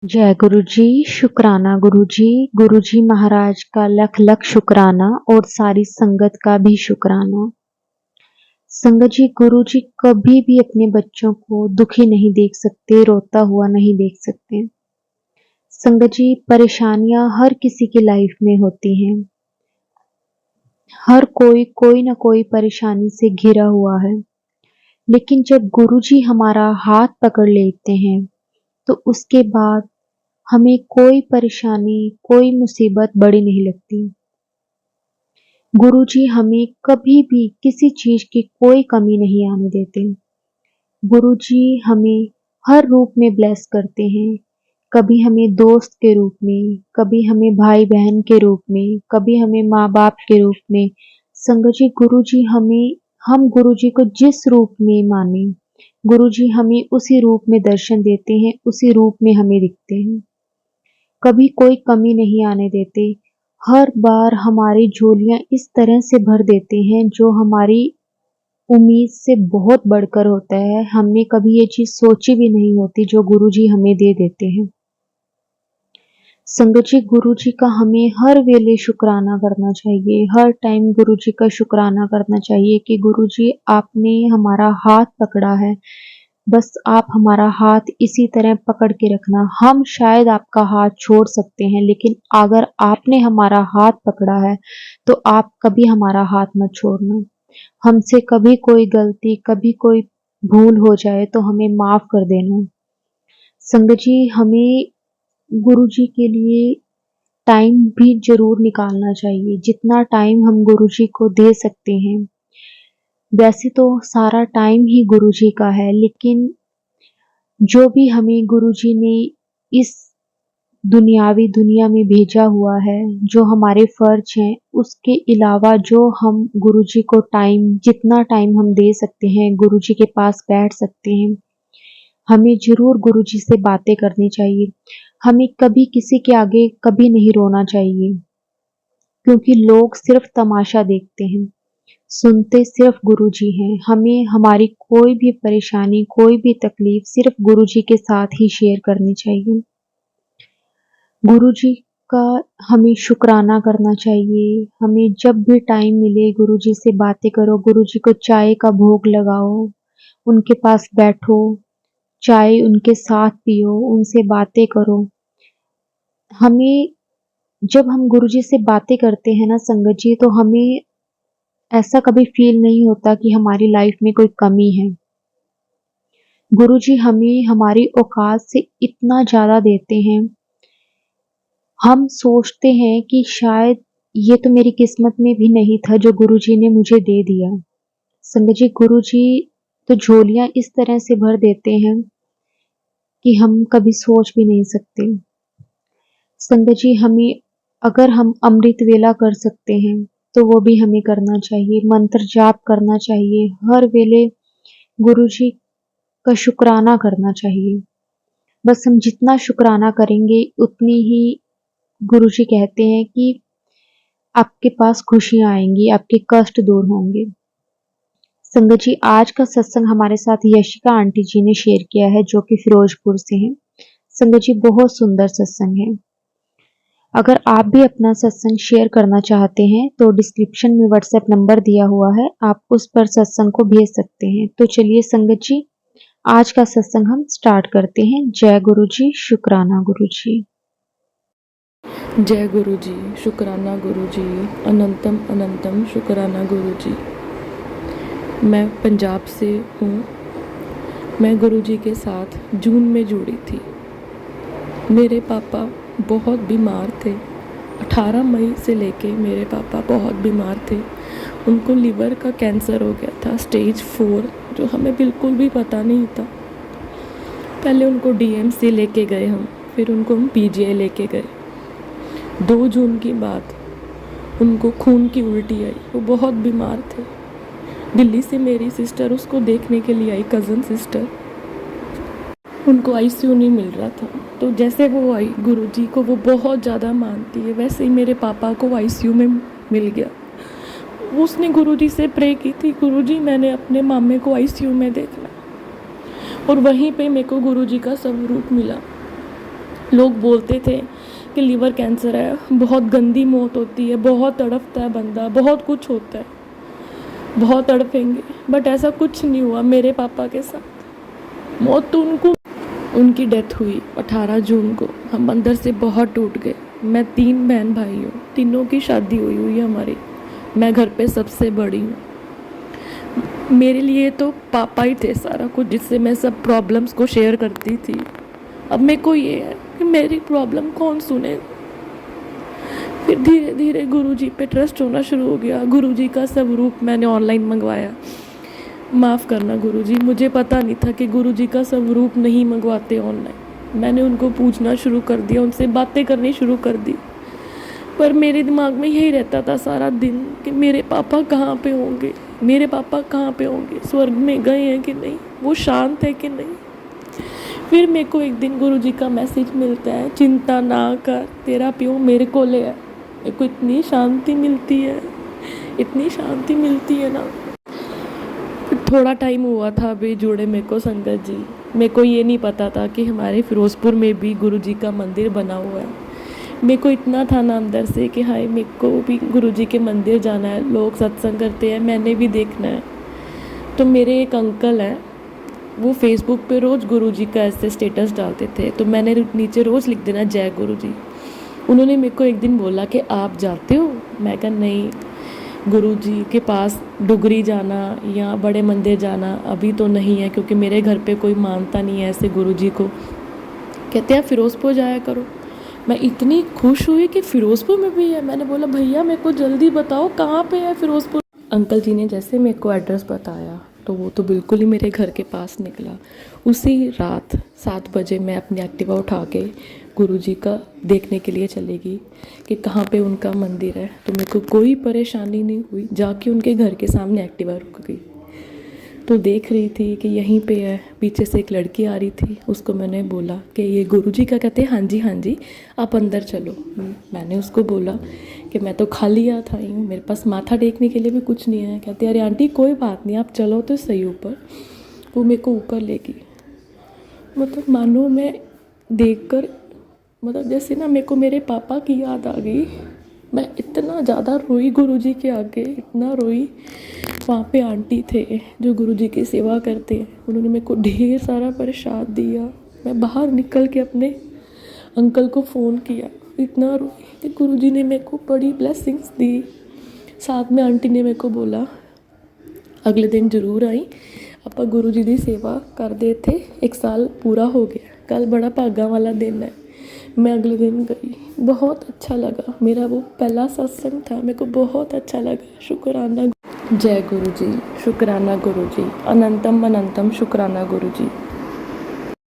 जय गुरु जी, शुक्राना गुरु जी। गुरु जी महाराज का लख लख शुक्राना और सारी संगत का भी शुक्राना। संगत जी, गुरु जी कभी भी अपने बच्चों को दुखी नहीं देख सकते, रोता हुआ नहीं देख सकते। संगत जी, परेशानियां हर किसी की लाइफ में होती हैं। हर कोई कोई ना कोई परेशानी से घिरा हुआ है, लेकिन जब गुरु जी हमारा हाथ पकड़ लेते हैं तो उसके बाद हमें कोई परेशानी, कोई मुसीबत बड़ी नहीं लगती। गुरुजी हमें कभी भी किसी चीज की कोई कमी नहीं आने देते। गुरुजी हमें हर रूप में ब्लेस करते हैं। कभी हमें दोस्त के रूप में, कभी हमें भाई बहन के रूप में, कभी हमें माँ बाप के रूप में। संगत जी, गुरुजी हमें, हम गुरुजी को जिस रूप में माने, गुरुजी हमें उसी रूप में दर्शन देते हैं, उसी रूप में हमें दिखते हैं। कभी कोई कमी नहीं आने देते। हर बार हमारी झोलियाँ इस तरह से भर देते हैं जो हमारी उम्मीद से बहुत बढ़कर होता है। हमने कभी ये चीज़ सोची भी नहीं होती जो गुरुजी हमें दे देते हैं। संगत जी, गुरुजी का हमें हर वेले शुक्राना करना चाहिए। हर टाइम गुरुजी का शुक्राना करना चाहिए कि गुरुजी आपने हमारा हाथ पकड़ा है। बस आप हमारा हाथ इसी तरह पकड़ के रखना। हम शायद आपका हाथ छोड़ सकते हैं, लेकिन अगर आपने हमारा हाथ पकड़ा है तो आप कभी हमारा हाथ मत छोड़ना। हमसे कभी कोई गलती, कभी कोई भूल हो जाए तो हमें माफ कर देना। संगत जी, हमें गुरु जी के लिए टाइम भी जरूर निकालना चाहिए, जितना टाइम हम गुरु जी को दे सकते हैं। वैसे तो सारा टाइम ही गुरु जी का है, लेकिन जो भी हमें गुरुजी ने इस दुनियावी दुनिया में भेजा हुआ है, जो हमारे फर्ज हैं, उसके अलावा जो हम गुरुजी को टाइम, जितना टाइम हम दे सकते हैं, गुरुजी के पास बैठ सकते हैं, हमें जरूर गुरुजी से बातें करनी चाहिए। हमें कभी किसी के आगे कभी नहीं रोना चाहिए, क्योंकि लोग सिर्फ तमाशा देखते हैं, सुनते सिर्फ गुरुजी हैं। हमें हमारी कोई भी परेशानी, कोई भी तकलीफ सिर्फ गुरुजी के साथ ही शेयर करनी चाहिए। गुरुजी का हमें शुक्राना करना चाहिए। हमें जब भी टाइम मिले गुरुजी से बातें करो, गुरुजी को चाय का भोग लगाओ, उनके पास बैठो, चाय उनके साथ पियो, उनसे बातें करो। हमें, जब हम गुरुजी से बातें करते हैं ना संगत जी, तो हमें ऐसा कभी फील नहीं होता कि हमारी लाइफ में कोई कमी है। गुरुजी हमें हमारी औकात से इतना ज़्यादा देते हैं। हम सोचते हैं कि शायद ये तो मेरी किस्मत में भी नहीं था जो गुरुजी ने मुझे दे दिया। संगत जी, गुरुजी तो झोलियाँ इस तरह से भर देते हैं कि हम कभी सोच भी नहीं सकते। संगत जी, हमें, अगर हम अमृत वेला कर सकते हैं तो वो भी हमें करना चाहिए। मंत्र जाप करना चाहिए। हर वेले गुरुजी का शुक्राना करना चाहिए। बस हम जितना शुक्राना करेंगे उतनी ही, गुरुजी कहते हैं कि आपके पास खुशियां आएंगी, आपके कष्ट दूर होंगे। संगत जी, आज का सत्संग हमारे साथ यशिका आंटी जी ने शेयर किया है, जो कि फिरोजपुर से हैं। संगत जी, बहुत सुंदर सत्संग है। अगर आप भी अपना सत्संग शेयर करना चाहते हैं तो डिस्क्रिप्शन में व्हाट्सएप नंबर दिया हुआ है, आप उस पर सत्संग को भेज सकते हैं। तो चलिए संगत जी, आज का सत्संग हम स्टार्ट करते हैं। जय गुरु जी, शुक्राना गुरु जी। जय गुरु जी, शुक्राना गुरु जी, अनंतम अनंतम शुक्राना गुरु जी। मैं पंजाब से हूँ। मैं गुरु जी के साथ जून में जुड़ी थी। मेरे पापा बहुत बीमार थे। 18 मई से लेके मेरे पापा बहुत बीमार थे। उनको लीवर का कैंसर हो गया था, स्टेज 4, जो हमें बिल्कुल भी पता नहीं था। पहले उनको डीएमसी लेके गए हम, फिर उनको हम पीजीआई लेके गए। 2 जून की बात, उनको खून की उल्टी आई। वो बहुत बीमार थे। दिल्ली से मेरी सिस्टर उसको देखने के लिए आई, कज़न सिस्टर। उनको आईसीयू नहीं मिल रहा था, तो जैसे वो आई, गुरुजी को वो बहुत ज़्यादा मानती है, वैसे ही मेरे पापा को आईसीयू में मिल गया। उसने गुरुजी से प्रे की थी, गुरुजी मैंने अपने मामे को आईसीयू में देखना, और वहीं पे मेरे को गुरुजी का स्वरूप मिला। लोग बोलते थे कि लीवर कैंसर है, बहुत गंदी मौत होती है, बहुत तड़पता है बंदा, बहुत कुछ होता है, बहुत तड़पेंगे, बट ऐसा कुछ नहीं हुआ मेरे पापा के साथ। मौत तो उनकी डेथ हुई 18 जून को। हम अंदर से बहुत टूट गए। मैं 3 बहन भाई हूँ, तीनों की शादी हुई हुई है हमारी। मैं घर पे सबसे बड़ी हूँ। मेरे लिए तो पापा ही थे सारा कुछ, जिससे मैं सब प्रॉब्लम्स को शेयर करती थी। अब मेरे को ये है कि मेरी प्रॉब्लम कौन सुने। फिर धीरे धीरे गुरुजी पे ट्रस्ट होना शुरू हो गया। गुरुजी का स्वरूप मैंने ऑनलाइन मंगवाया। माफ़ करना गुरुजी, मुझे पता नहीं था कि गुरुजी का स्वरूप नहीं मंगवाते ऑनलाइन। मैंने उनको पूछना शुरू कर दिया, उनसे बातें करनी शुरू कर दी, पर मेरे दिमाग में यही रहता था सारा दिन कि मेरे पापा कहाँ पे होंगे, मेरे पापा कहाँ पे होंगे, स्वर्ग में गए हैं कि नहीं, वो शांत है कि नहीं। फिर मेरे को एक दिन गुरुजी का मैसेज मिलता है, चिंता ना कर, तेरा प्यो मेरे को ले है। मेरे को इतनी शांति मिलती है, इतनी शांति मिलती है ना। फिर थोड़ा टाइम हुआ था अभी जुड़े मेरे को संगत जी। मेरे को ये नहीं पता था कि हमारे फिरोज़पुर में भी गुरुजी का मंदिर बना हुआ है। मेरे को इतना था ना अंदर से कि हाय मेरे को भी गुरुजी के मंदिर जाना है, लोग सत्संग करते हैं, मैंने भी देखना है। तो मेरे एक अंकल हैं, वो फेसबुक पे रोज़ गुरुजी का ऐसे स्टेटस डालते थे, तो मैंने नीचे रोज़ लिख देना जय गुरुजी। उन्होंने मेरे को एक दिन बोला कि आप जाते हो? मैं कहा नहीं, गुरुजी के पास डुगरी जाना या बड़े मंदिर जाना अभी तो नहीं है, क्योंकि मेरे घर पे कोई मानता नहीं है ऐसे गुरुजी को। कहते हैं फिरोज़पुर जाया करो। मैं इतनी खुश हुई कि फ़िरोज़पुर में भी है। मैंने बोला भैया मेरे को जल्दी बताओ कहाँ पे है फ़िरोज़पुर। अंकल जी ने जैसे मेरे को एड्रेस बताया तो वो तो बिल्कुल ही मेरे घर के पास निकला। उसी रात 7 बजे मैं अपनी एक्टिवा उठा के गुरुजी का देखने के लिए चली गई कि कहाँ पे उनका मंदिर है। तो मेरे को कोई परेशानी नहीं हुई, जाके उनके घर के सामने एक्टिवा रुक गई। तो देख रही थी कि यहीं पे है। पीछे से एक लड़की आ रही थी, उसको मैंने बोला कि ये गुरुजी का? कहते हैं हाँ जी आप अंदर चलो। मैंने उसको बोला कि मैं तो खाली आई हूँ, मेरे पास माथा टेकने के लिए भी कुछ नहीं है। कहते अरे आंटी कोई बात नहीं, आप चलो तो सही ऊपर। वो मेरे को ऊपर ले गई। मतलब मानो मैं देखकर, मतलब जैसे ना मेरे को मेरे पापा की याद आ गई। मैं इतना ज़्यादा रोई गुरुजी के आगे, इतना रोई। वहाँ पे आंटी थे जो गुरुजी की सेवा करते हैं, उन्होंने मेरे को ढेर सारा प्रसाद दिया। मैं बाहर निकल के अपने अंकल को फ़ोन किया, इतना रोई कि गुरुजी ने मेरे को बड़ी ब्लेसिंग्स दी। साथ में आंटी ने मेरे को बोला अगले दिन ज़रूर आई, ਆਪਾਂ गुरुजी की सेवा करते थे, 1 साल पूरा हो गया, कल बड़ा भागा वाला दिन है। मैं अगले दिन गई, बहुत अच्छा लगा। मेरा वो पहला सत्संग था, मेरे को बहुत अच्छा लगा। शुक्राना जय गुरु जी, शुक्राना गुरु जी, अनंतम अनंतम शुक्राना गुरु जी।